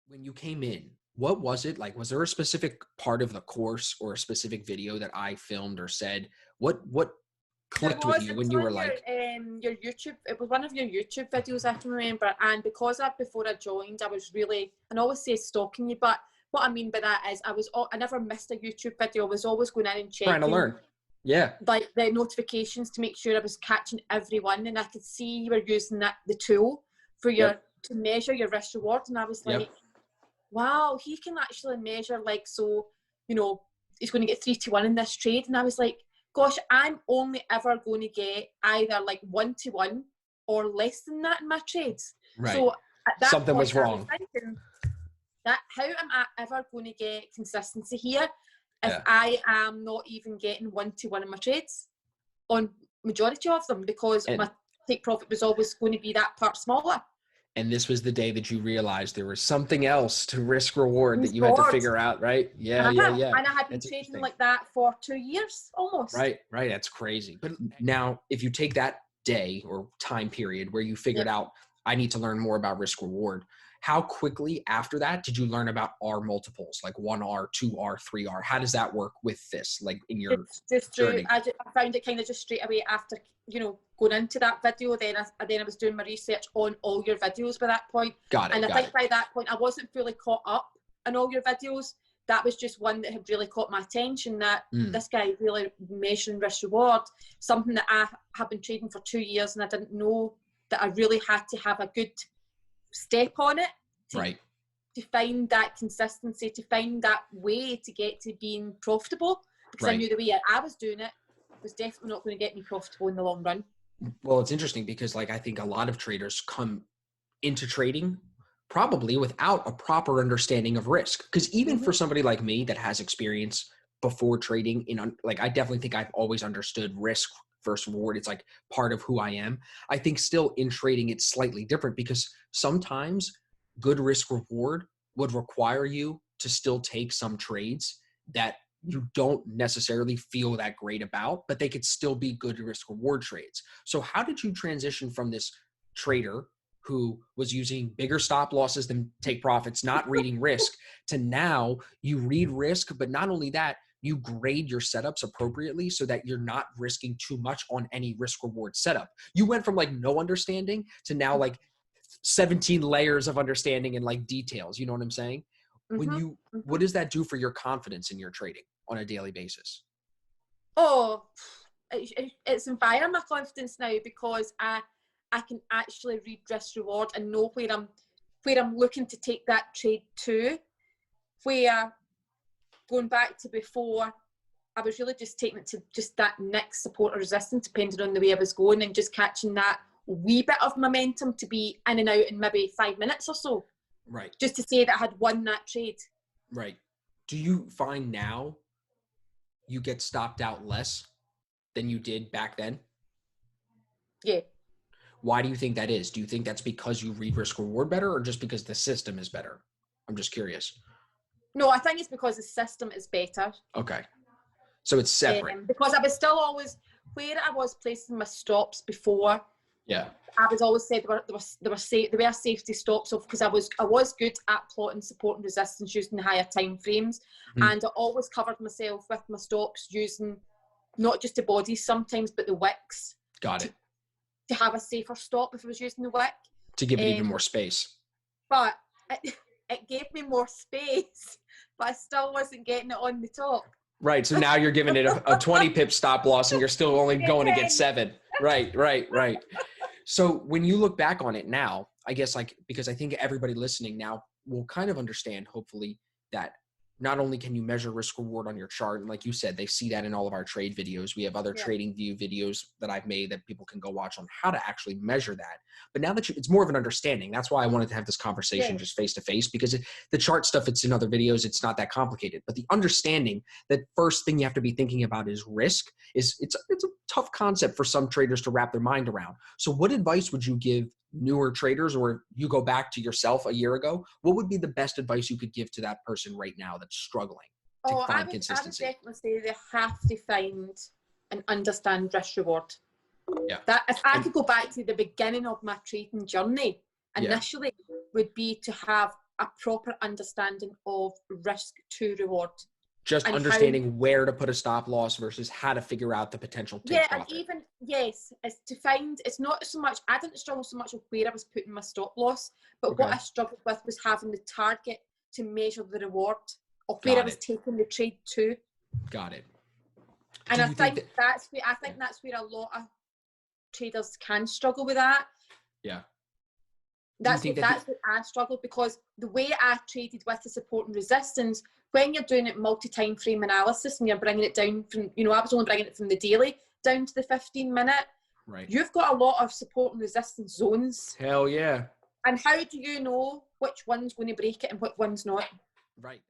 When you came in, what was it like? Was there a specific part of the course or a specific video that I filmed or said? What There clicked with was, you it when was you on were like, your YouTube, it was one of your YouTube videos, I can remember, and because before I joined, I was really, and I always say stalking you, but what I mean by that is I never missed a YouTube video. I was always going in and trying to checking learn? Yeah. like the notifications to make sure I was catching everyone, and I could see you were using the tool for Yep. to measure your risk reward, and I was like, Yep. wow, he can actually measure, like, so, he's going to get 3-1 in this trade. And I was like, gosh, I'm only ever going to get either like 1-1 or less than that in my trades. Right. So at that Something point, was wrong. I was thinking that how am I ever going to get consistency here if Yeah. I am not even getting 1-1 in my trades on majority of them, because my take profit was always going to be that part smaller. And this was the day that you realized there was something else to risk reward that you had to figure out, right? Yeah. And I had been trading like that for 2 years almost. Right. That's crazy. But now if you take that day or time period where you figured out, I need to learn more about risk reward, how quickly after that did you learn about R multiples, like 1R, 2R, 3R? How does that work with this, like in your journey? I found it kind of just straight away after, going into that video. Then I was doing my research on all your videos by that point. Got it. And I think by that point, I wasn't fully caught up in all your videos. That was just one that had really caught my attention, that this guy really measuring risk reward, something that I have been trading for 2 years, and I didn't know that I really had to have a good step on it to find that consistency, to find that way to get to being profitable, because I knew the way I was doing it was definitely not going to get me profitable in the long run. Well, it's interesting because like I think a lot of traders come into trading probably without a proper understanding of risk, because even for somebody like me that has experience before trading like, I definitely think I've always understood risk versus reward. It's like part of who I am. I think still in trading, it's slightly different because sometimes good risk reward would require you to still take some trades that you don't necessarily feel that great about, but they could still be good risk reward trades. So how did you transition from this trader who was using bigger stop losses than take profits, not reading risk, to now you read risk, but not only that, you grade your setups appropriately so that you're not risking too much on any risk reward setup? You went from like no understanding to now like 17 layers of understanding and like details. You know what I'm saying? What does that do for your confidence in your trading on a daily basis? Oh, it's inspiring my confidence now, because I can actually read risk reward and know where I'm looking to take that trade to. Where, going back to before, I was really just taking it to just that next support or resistance, depending on the way I was going, and just catching that wee bit of momentum to be in and out in maybe 5 minutes or so. Right. Just to say that I had won that trade. Right. Do you find now you get stopped out less than you did back then? Yeah. Why do you think that is? Do you think that's because you read risk reward better, or just because the system is better? I'm just curious. No, I think it's because the system is better. Okay. So it's separate. Because I was still always, where I was placing my stops before, I was always said there were safety stops off, because I was good at plotting support and resistance using higher time frames, and I always covered myself with my stops using not just the bodies sometimes, but the wicks. Got it. To have a safer stop if I was using the wick. To give it even more space. But it gave me more space, but I still wasn't getting it on the top. Right. So now you're giving it a 20 pip stop loss and you're still only going to get 7. Right. So when you look back on it now, I guess because I think everybody listening now will kind of understand, hopefully, that not only can you measure risk reward on your chart, and like you said, they see that in all of our trade videos. We have other trading view videos that I've made that people can go watch on how to actually measure that. But now that it's more of an understanding, that's why I wanted to have this conversation just face to face, because the chart stuff, it's in other videos, it's not that complicated. But the understanding that first thing you have to be thinking about is risk it's a tough concept for some traders to wrap their mind around. So what advice would you give newer traders, or you go back to yourself a year ago, what would be the best advice you could give to that person right now that's struggling to find consistency? I would definitely say they have to find and understand risk reward. Yeah. That if I could go back to the beginning of my trading journey, initially would be to have a proper understanding of risk to reward. Just and understanding where to put a stop loss versus how to figure out the potential take profit. And even, yes, it's to find, it's not so much, I didn't struggle so much with where I was putting my stop loss, but what I struggled with was having the target to measure the reward of where I was taking the trade to. Got it. And I think that's where a lot of traders can struggle with that. Yeah. That's what I struggled, because the way I traded with the support and resistance, when you're doing it multi-time frame analysis and you're bringing it down from, I was only bringing it from the daily down to the 15-minute. Right. You've got a lot of support and resistance zones. Hell yeah. And how do you know which one's going to break it and which one's not? Right.